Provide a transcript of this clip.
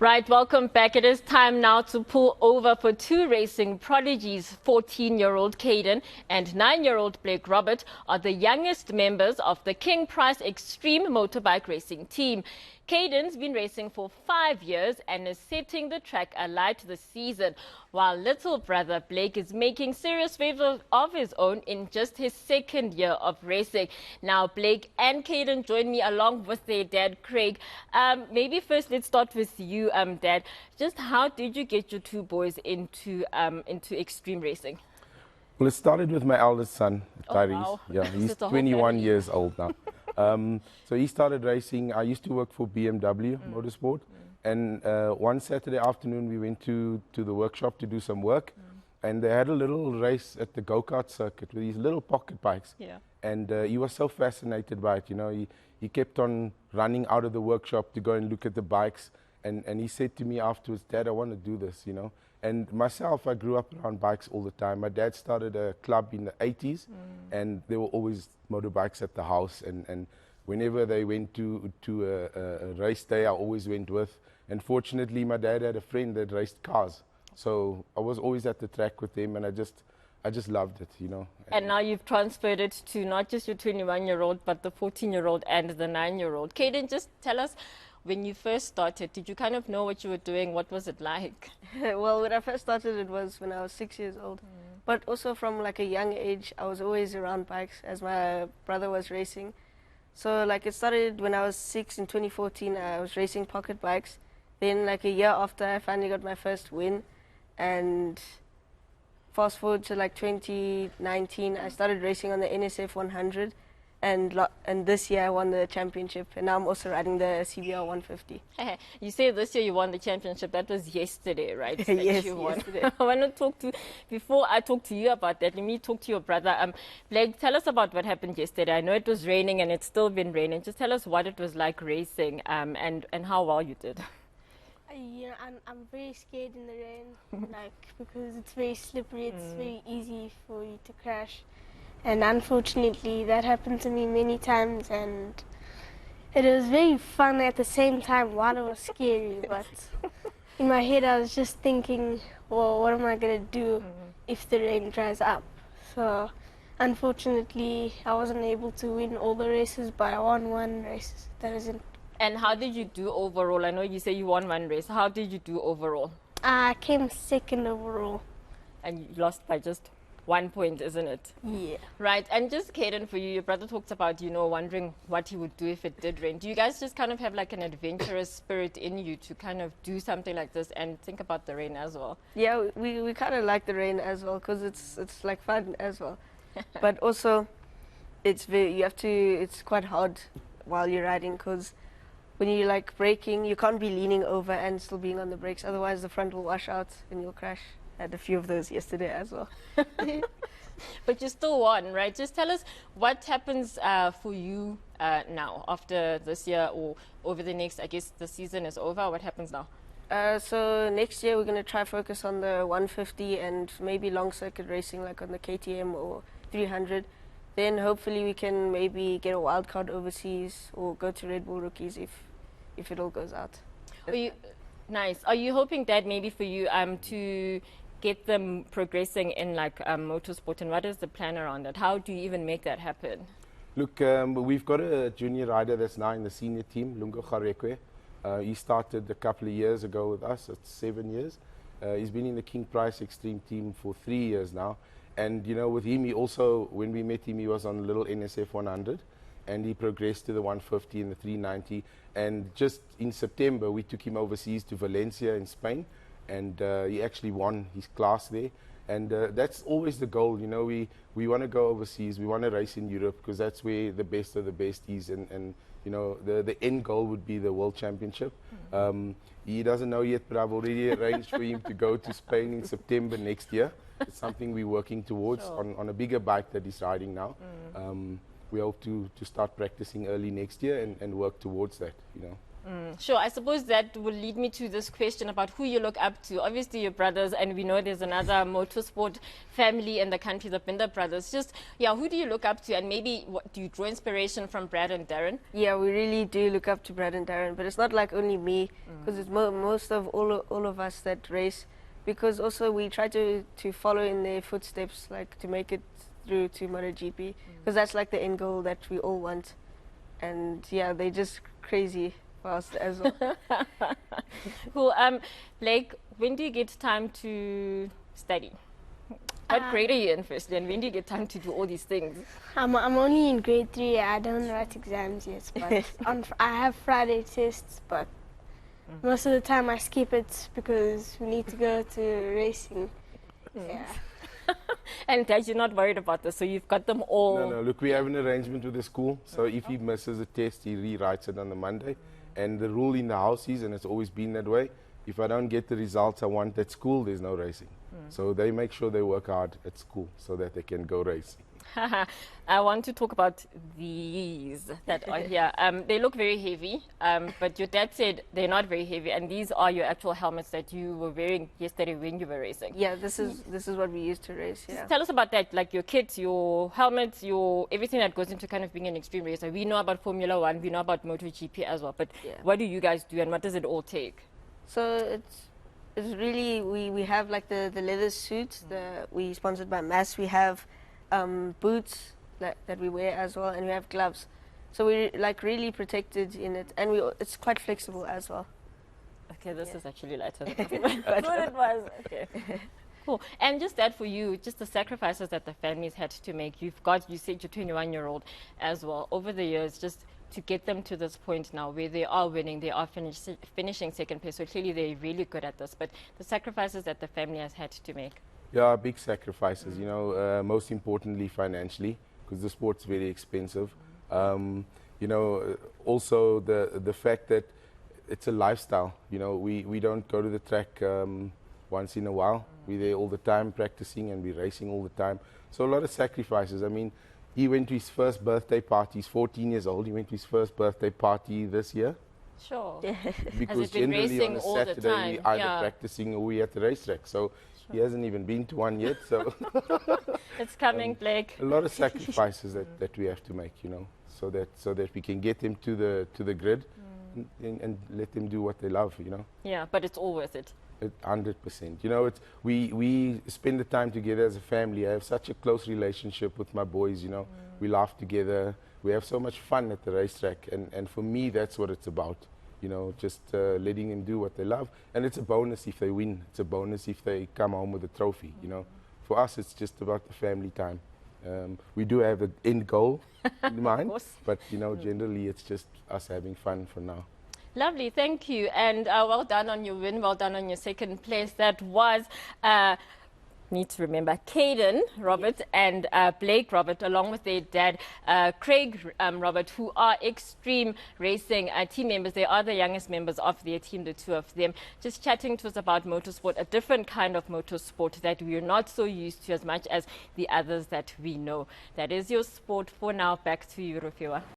Right, welcome back. It is time now to pull over for two racing prodigies. 14-year-old Caden and 9-year-old Blake Robert are the youngest members of the King Price Xtreme motorbike racing team. Caden's been racing for 5 years and is setting the track alight this season, while little brother Blake is making serious waves of his own in just his second year of racing. Now, Blake and Caden join me along with their dad, Craig. Maybe first let's start with you, Dad. Just how did you get your two boys into extreme racing? Well, it started with my eldest son, Tyrese. Wow. Yeah, he's 21 years old now. So he started racing. I used to work for BMW Motorsport. And one Saturday afternoon, we went to the workshop to do some work. And they had a little race at the go-kart circuit with these little pocket bikes. Yeah. And he was so fascinated by it. You know, he kept on running out of the workshop to go and look at the bikes. And he said to me afterwards, Dad, I want to do this, you know. And myself, I grew up around bikes all the time. My dad started a club in the 80s, and there were always motorbikes at the house. And whenever they went to a race day, I always went with. And fortunately, my dad had a friend that raced cars. So I was always at the track with him, and I just loved it, you know. And now you've transferred it to not just your 21-year-old, but the 14-year-old and the 9-year-old. Caden, just tell us, when you first started, did you kind of know what you were doing? What was it like? Well, when I first started, it was when I was 6 years old. But also from like a young age, I was always around bikes as my brother was racing. So like it started when I was 6 in 2014, I was racing pocket bikes. Then like a year after, I finally got my first win. And fast forward to like 2019, I started racing on the NSF 100. And this year I won the championship, and now I'm also riding the CBR 150. You say this year you won the championship. That was yesterday, right? Yes, you won. yesterday. I want to talk to, before I talk to you about that, let me talk to your brother. Blake, tell us about what happened yesterday. I know it was raining and it's still been raining. Just tell us what it was like racing and how well you did. Yeah, I'm very scared in the rain, because it's very slippery. It's very easy for you to crash. And unfortunately, that happened to me many times, and it was very fun at the same time while it was scary. But in my head, I was just thinking, well, what am I going to do if the rain dries up? So unfortunately, I wasn't able to win all the races, but I won one race. That isn't. And how did you do overall? I know you say you won one race. How did you do overall? I came second overall. And you lost by just 1 point, isn't it? Yeah. Right. And just Caden, for you, your brother talked about, you know, wondering what he would do if it did rain. Do you guys just kind of have like an adventurous spirit in you to kind of do something like this and think about the rain as well? Yeah, we kind of like the rain as well, because it's like fun as well. But also, it's quite hard while you're riding, because when you're like braking, you can't be leaning over and still being on the brakes. Otherwise, the front will wash out and you'll crash. Had a few of those yesterday as well. But you still won, right? Just tell us what happens for you now after this year, or over the next, I guess the season is over. What happens now? So next year we're going to try focus on the 150 and maybe long circuit racing like on the KTM or 300. Then hopefully we can maybe get a wild card overseas or go to Red Bull Rookies if it all goes out. Nice. Are you hoping that maybe for you to get them progressing in like motorsport, and what is the plan around that? How do you even make that happen? Look, we've got a junior rider that's now in the senior team, Lungo Garekwe. He started a couple of years ago with us. It's 7 years. He's been in the King Price Xtreme team for 3 years now. And, you know, with him, he also, when we met him, he was on the little NSF 100. And he progressed to the 150 and the 390. And just in September, we took him overseas to Valencia in Spain. And he actually won his class there. And that's always the goal, you know, we want to go overseas, we want to race in Europe, because that's where the best of the best is. And you know, the end goal would be the World Championship. He doesn't know yet, but I've already arranged for him to go to Spain in September next year. It's something we're working towards on a bigger bike that he's riding now. We hope to start practicing early next year and work towards that, you know. Sure, I suppose that will lead me to this question about who you look up to. Obviously, your brothers, and we know there's another motorsport family in the country, the Binder brothers. Just, yeah, who do you look up to? And maybe do you draw inspiration from Brad and Darren? Yeah, we really do look up to Brad and Darren, but it's not like only me, because it's most of all of us that race, because also we try to follow in their footsteps, like to make it through to MotoGP, because that's like the end goal that we all want. And yeah, they're just crazy fast as well. Cool. Blake, when do you get time to study? What grade are you in firstly, and when do you get time to do all these things? I'm only in grade 3. I don't write exams yet, but I have Friday tests, but most of the time I skip it because we need to go to racing. Yeah. And Dad, you're not worried about this, so you've got them all. No, look, we have an arrangement with the school, so if he misses a test, he rewrites it on the Monday. And the rule in the house is, and it's always been that way, if I don't get the results I want at school, there's no racing. So they make sure they work hard at school so that they can go racing. I want to talk about these that are here. They look very heavy, but your dad said they're not very heavy, and these are your actual helmets that you were wearing yesterday when you were racing. Yeah, this is what we used to race. Yeah. Tell us about that, like your kits, your helmets, your everything that goes into kind of being an extreme racer. We know about Formula One, we know about MotoGP as well, but what do you guys do, and what does it all take? So it's really we have like the leather suits. We sponsored by Mass. We have boots that we wear as well, and we have gloves. So we're like really protected in it, and it's quite flexible as well. Okay, this is actually lighter than I thought it was. Okay. Cool. And just that for you, just the sacrifices that the families had to make. You said you're 21-year-old as well. Over the years, just to get them to this point now where they are winning, they are finishing second place. So clearly they're really good at this. But the sacrifices that the family has had to make. Yeah, big sacrifices, you know, most importantly financially, because the sport's very expensive. You know, also the fact that it's a lifestyle. You know, we don't go to the track once in a while. We're there all the time practicing, and we're racing all the time. So a lot of sacrifices. I mean, he went to his first birthday party. He's 14 years old. He went to his first birthday party this year. Sure. Because generally on a Saturday we're either practicing or we're at the racetrack. So he hasn't even been to one yet. So it's coming, Blake. A lot of sacrifices that we have to make, you know, so that we can get them to the grid and let them do what they love, you know. Yeah, but it's all worth it. 100%. You know, we spend the time together as a family. I have such a close relationship with my boys, you know. We laugh together. We have so much fun at the racetrack. And for me, that's what it's about. You know, just letting them do what they love. And it's a bonus if they win. It's a bonus if they come home with a trophy, you know. For us, it's just about the family time. We do have an end goal in mind. But, you know, generally it's just us having fun for now. Lovely, thank you. And well done on your win. Well done on your second place. That was... need to remember Caden Robert and Blake Robert, along with their dad Craig Robert, who are Xtreme Racing team members. They are the youngest members of their team, the two of them, just chatting to us about motorsport, a different kind of motorsport that we're not so used to as much as the others that we know. That is your sport for now. Back to you, Rufewa.